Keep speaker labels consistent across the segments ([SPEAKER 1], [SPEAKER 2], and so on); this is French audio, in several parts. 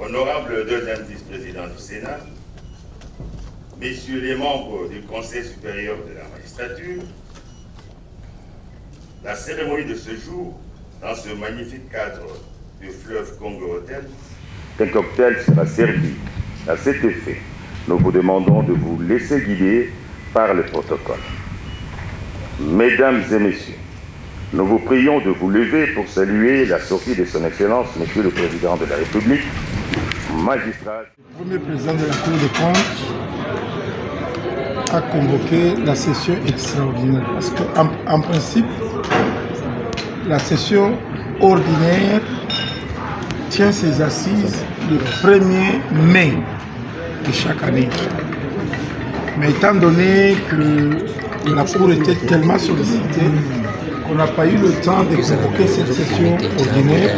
[SPEAKER 1] Honorable deuxième vice-président du Sénat, messieurs les membres du Conseil supérieur de la magistrature, la cérémonie de ce jour, dans ce magnifique cadre du fleuve Congo Hotel, un cocktail sera servi. À cet effet, nous vous demandons de vous laisser guider par le protocole. Mesdames et messieurs, nous vous prions de vous lever pour saluer la sortie de son Excellence, Monsieur le Président de la République, magistrat.
[SPEAKER 2] Le premier président de la Cour des comptes a convoqué la session extraordinaire parce qu'en principe, la session ordinaire tient ses assises le 1er mai de chaque année. Mais étant donné que la Cour était tellement sollicitée qu'on n'a pas eu le temps de convoquer cette session ordinaire,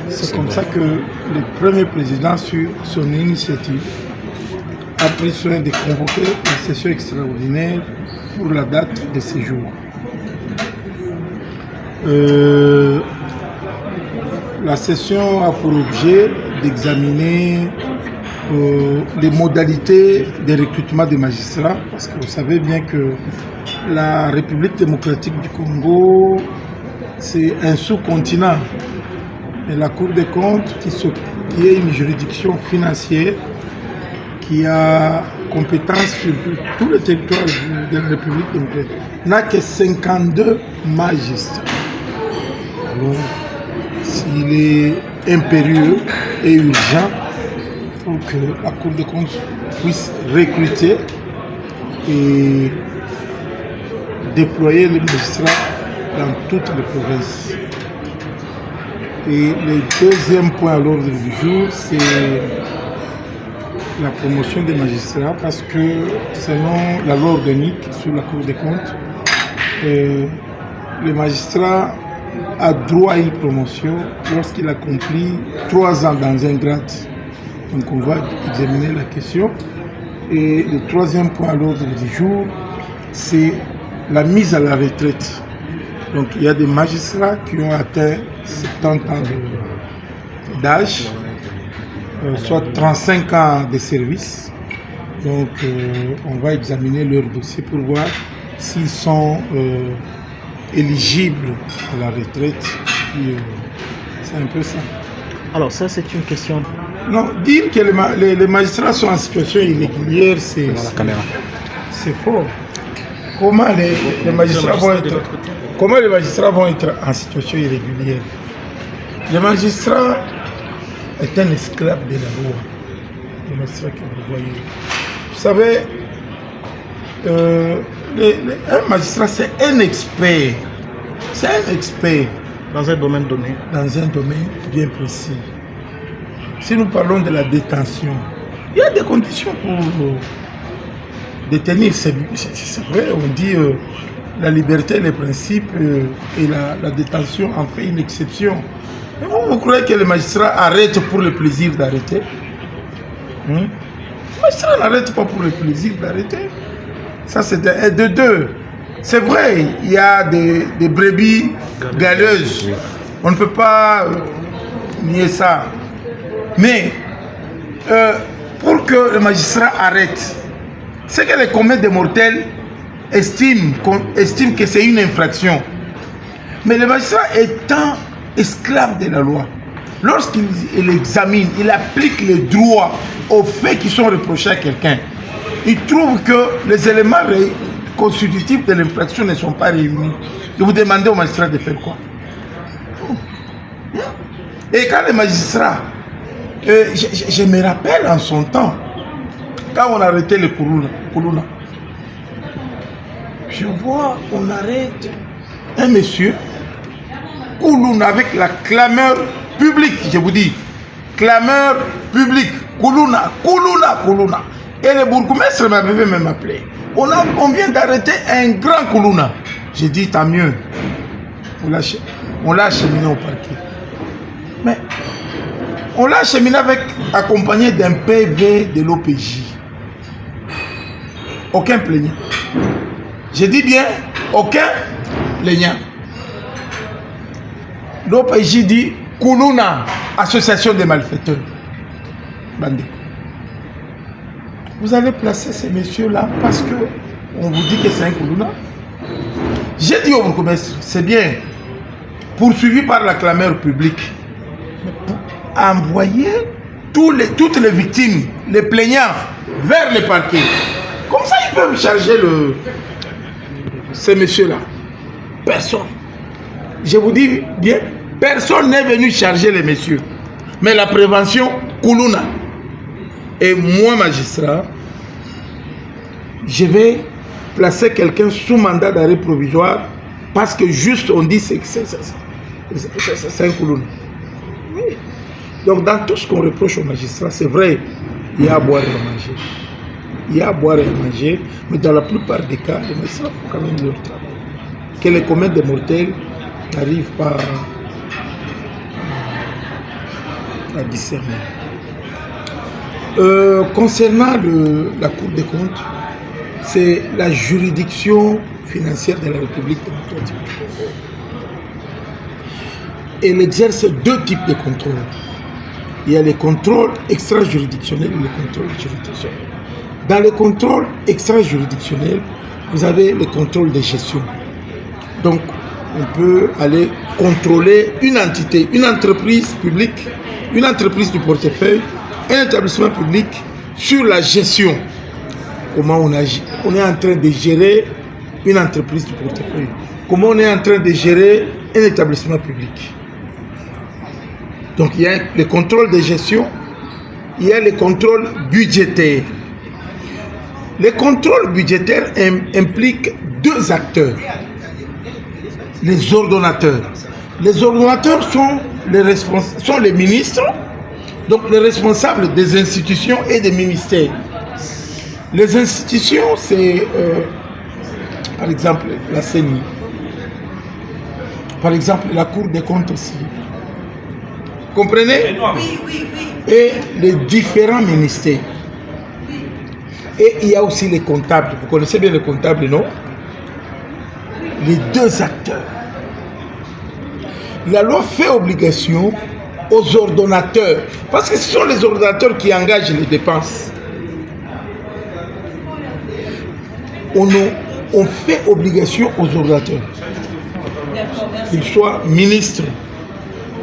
[SPEAKER 2] c'est comme ça que le premier président, sur son initiative, a pris soin de convoquer la session extraordinaire pour la date de ce jour. La session a pour objet d'examiner les modalités de recrutement des magistrats, parce que vous savez bien que la République démocratique du Congo, c'est un sous-continent. Et la Cour des comptes, qui est une juridiction financière, qui a compétence sur tout le territoire de la République démocratique, n'a que 52 magistrats. Alors, s'il est impérieux et urgent pour que la Cour des comptes puisse recruter et déployer les magistrats dans toutes les provinces. Et le deuxième point à l'ordre du jour, c'est la promotion des magistrats, parce que selon la loi organique sur la Cour des comptes, le magistrat a droit à une promotion lorsqu'il accomplit 3 ans dans un grade. Donc on va examiner la question. Et le troisième point à l'ordre du jour, c'est la mise à la retraite. Donc il y a des magistrats qui ont atteint 70 ans d'âge, soit 35 ans de service. Donc on va examiner leur dossier pour voir s'ils sont éligibles à la retraite. C'est un peu ça.
[SPEAKER 3] Alors ça c'est une question...
[SPEAKER 2] Non, dire que les magistrats sont en situation irrégulière, c'est faux. Comment les magistrats vont être... Comment les magistrats vont être en situation irrégulière? Le magistrat est un esclave de la loi. Le magistrat que vous voyez. Vous savez, un magistrat, c'est un expert. C'est un expert.
[SPEAKER 3] Dans un domaine donné.
[SPEAKER 2] Dans un domaine bien précis. Si nous parlons de la détention, il y a des conditions pour détenir. C'est vrai, on dit... la liberté, les principes et la détention en fait une exception. Mais vous croyez que les magistrats arrêtent pour le plaisir d'arrêter? Les magistrats n'arrêtent pas pour le plaisir d'arrêter. Ça c'est de deux. C'est vrai, il y a des brebis galeuses. On ne peut pas nier ça. Mais pour que le magistrat arrête, c'est que les communs des mortels estime que c'est une infraction. Mais le magistrat étant esclave de la loi, lorsqu'il examine, il applique les droits aux faits qui sont reprochés à quelqu'un, il trouve que les éléments constitutifs de l'infraction ne sont pas réunis. Et vous demandez au magistrat de faire quoi? Et quand les magistrats, je me rappelle en son temps, quand on arrêtait les Koulouna, je vois, on arrête un monsieur, Koulouna, avec la clameur public, je vous dis. Clameur public. Koulouna, Koulouna, Koulouna. Et le bourgmestre m'avait même appelé. On vient d'arrêter un grand Koulouna. J'ai dit, tant mieux. On l'a acheminé au parquet. Mais on l'a acheminé accompagné d'un PV de l'OPJ. Aucun plaignant. Je dis bien, aucun plaignant. L'OPJ dit Koulouna, association des malfaiteurs. Bandé. Vous allez placer ces messieurs-là parce que on vous dit que c'est un Koulouna. J'ai dit au bourgmestre, c'est bien, poursuivi par la clameur publique, pour envoyer toutes les victimes, les plaignants, vers les parquets. Comme ça, ils peuvent charger ces messieurs-là. Personne. Je vous dis bien, personne n'est venu charger les messieurs. Mais la prévention, Koulouna. Et moi, magistrat, je vais placer quelqu'un sous mandat d'arrêt provisoire parce que juste on dit que c'est un Koulouna. Oui. Donc dans tout ce qu'on reproche aux magistrats, c'est vrai, il y a à boire et à manger. Il y a à boire et à manger, mais dans la plupart des cas, les magistrats font quand même leur travail. Que les comètes des mortels n'arrivent pas à discerner. Concernant la Cour des comptes, c'est la juridiction financière de la République démocratique du Congo. Elle exerce deux types de contrôles. Il y a les contrôles extra-juridictionnels et les contrôles juridictionnels. Dans les contrôles extra-juridictionnels, vous avez le contrôle de gestion. Donc, on peut aller contrôler une entité, une entreprise publique, une entreprise du portefeuille, un établissement public sur la gestion. Comment on agit. On est en train de gérer une entreprise du portefeuille. Comment on est en train de gérer un établissement public. Donc il y a le contrôle de gestion, il y a le contrôle budgétaire. Le contrôle budgétaire implique deux acteurs. Les ordonnateurs. Les ordonnateurs sont les ministres, donc les responsables des institutions et des ministères. Les institutions, c'est par exemple la CENI, par exemple la Cour des comptes aussi. Vous comprenez? Oui. Et les différents ministères. Et il y a aussi les comptables. Vous connaissez bien les comptables, non? Les deux acteurs. La loi fait obligation aux ordonnateurs, parce que ce sont les ordonnateurs qui engagent les dépenses. On fait obligation aux ordonnateurs, qu'ils soient ministres,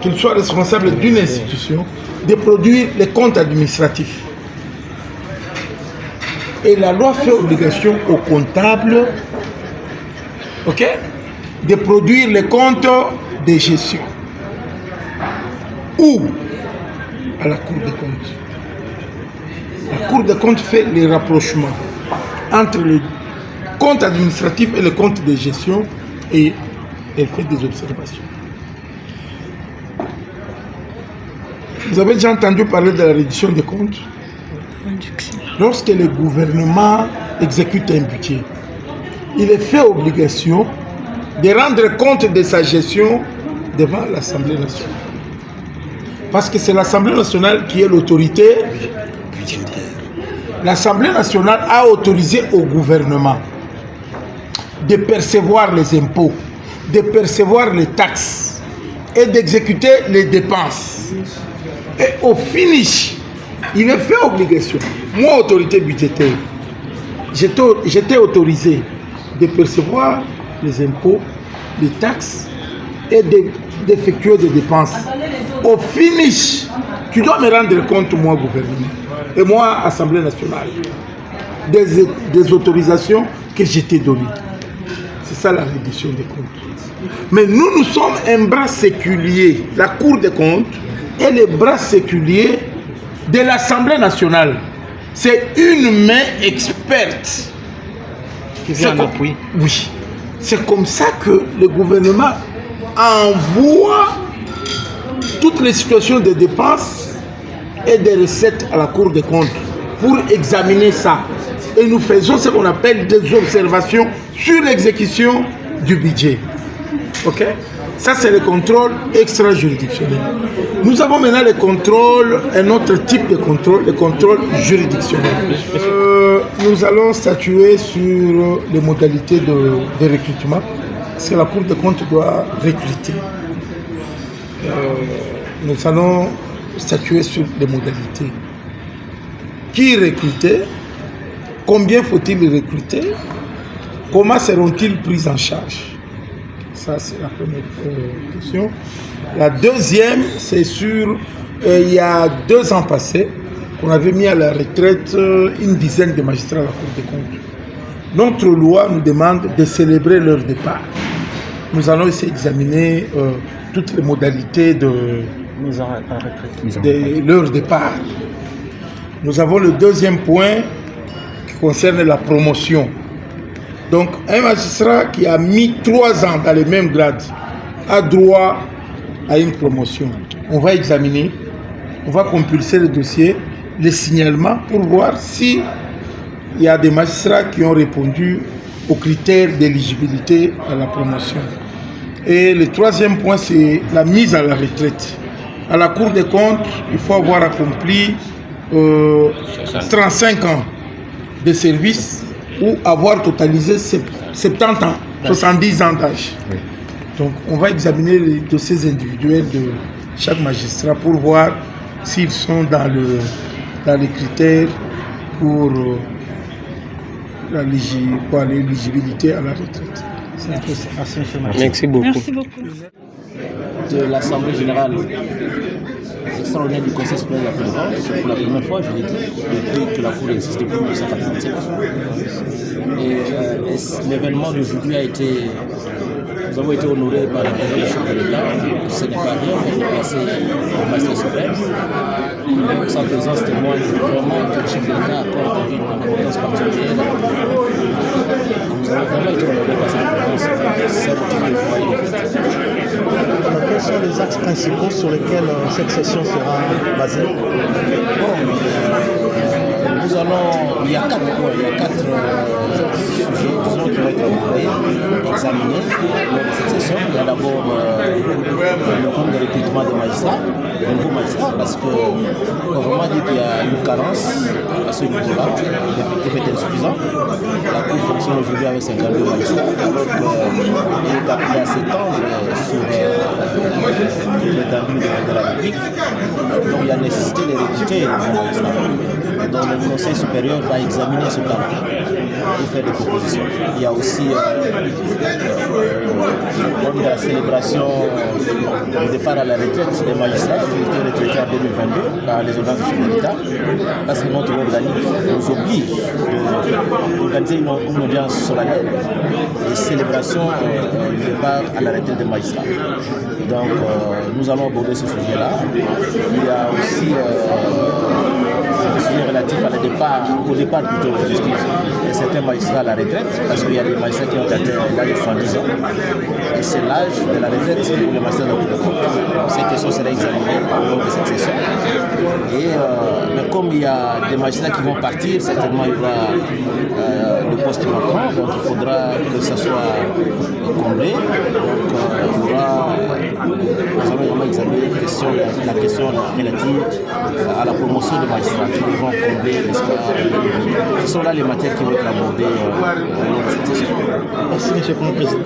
[SPEAKER 2] qu'ils soient responsables d'une institution, de produire les comptes administratifs. Et la loi fait obligation aux comptables, de produire les comptes de gestion. Ou à la Cour des comptes. La Cour des comptes fait les rapprochements entre le compte administratif et le compte de gestion et elle fait des observations. Vous avez déjà entendu parler de la reddition des comptes? Lorsque le gouvernement exécute un budget, il est fait obligation de rendre compte de sa gestion devant l'Assemblée nationale. Parce que c'est l'Assemblée nationale qui est l'autorité budgétaire. L'Assemblée nationale a autorisé au gouvernement de percevoir les impôts, de percevoir les taxes et d'exécuter les dépenses. Et au finish, il est fait obligation. Moi, autorité budgétaire, j'étais autorisé de percevoir les impôts, les taxes et d'effectuer des dépenses. Au finish, tu dois me rendre compte, moi, gouvernement, et moi, Assemblée nationale, des autorisations que je t'ai données. C'est ça la reddition des comptes. Mais nous sommes un bras séculier. La Cour des comptes est le bras séculier de l'Assemblée nationale. C'est une main experte.
[SPEAKER 3] Qui vient en appui.
[SPEAKER 2] Oui. C'est comme ça que le gouvernement envoie toutes les situations de dépenses et des recettes à la Cour des comptes pour examiner ça. Et nous faisons ce qu'on appelle des observations sur l'exécution du budget. Ok? Ça, c'est le contrôle extra-juridictionnel. Nous avons maintenant le contrôle, un autre type de contrôle, le contrôle juridictionnel. Nous allons statuer sur les modalités de recrutement, parce que la Cour des comptes doit recruter. Nous allons statuer sur les modalités. Qui recruter? Combien faut-il recruter? Comment seront-ils pris en charge? Ça, c'est la première question. La deuxième, c'est sur, il y a 2 ans passés, qu'on avait mis à la retraite une dizaine de magistrats à la Cour des comptes. Notre loi nous demande de célébrer leur départ. Nous allons essayer d'examiner toutes les modalités de leur départ. Nous avons le deuxième point qui concerne la promotion. Donc, un magistrat qui a mis 3 ans dans le même grade a droit à une promotion. On va examiner, on va compulser le dossier, les signalements pour voir s'il y a des magistrats qui ont répondu aux critères d'éligibilité à la promotion. Et le troisième point, c'est la mise à la retraite. À la Cour des comptes, il faut avoir accompli 35 ans de service ou avoir totalisé 70 ans, 70 ans d'âge. Oui. Donc on va examiner les dossiers individuels de chaque magistrat pour voir s'ils sont dans les critères pour l'éligibilité à la retraite. C'est un peu ça.
[SPEAKER 3] Merci beaucoup.
[SPEAKER 4] Merci beaucoup.
[SPEAKER 5] De l'Assemblée générale extraordinaire du Conseil supérieur de la Cour des comptes, c'est pour la première fois, je l'ai dit, depuis que la Cour existe depuis 1987. Et l'événement d'aujourd'hui a été. Nous avons été honorés par la présence du chef de l'État. Ce n'est pas rien, on a placé le magistrat suprême. Sa présence témoigne vraiment que le chef de l'État accorde une importance particulière. Nous avons vraiment été honorés par cette présence. C'est un motif de joie et de fête.
[SPEAKER 3] Quels sont les axes principaux sur lesquels cette session sera basée?
[SPEAKER 5] Nous allons, il y a 4 points, il y a 4 sujets, disons, qui vont être abordés, examinés lors de cette session. Il y a d'abord le compte de recrutement des magistrats, des nouveaux magistrats, parce qu'on peut vraiment dire qu'il y a une carence à ce niveau-là, l'effectif est insuffisant. La Cour fonctionne aujourd'hui avec 52 magistrats, alors qu'il est appelé à s'étendre sur l'étendue de la République. Donc il y a nécessité de recruter des magistrats. Donc le Conseil supérieur va examiner ce cas et faire des propositions. Il y a aussi de la célébration du départ à la retraite des magistrats qui ont été retraités en 2022 par les ordonnances du chef de l'État, parce que notre organique nous oblige d'organiser une audience solennelle de célébration du départ à la retraite des magistrats. Donc nous allons aborder ce sujet-là. Il y a aussi relatif à au départ plutôt de certains magistrats à la retraite, parce qu'il y a des magistrats qui ont atteint l'âge de 70 ans, et c'est l'âge de la retraite pour les magistrats de la Cour des comptes. Cette question sera examinée au long de cette session. Mais comme il y a des magistrats qui vont partir, certainement il y aura le poste vacant, donc il faudra que ça soit comblé. Donc nous allons vraiment examiner la question relative à la promotion des magistrats qui devront combler l'espoir. Ce sont là les matières qui vont être abordées lors de cette session.
[SPEAKER 3] Merci, M. le Président.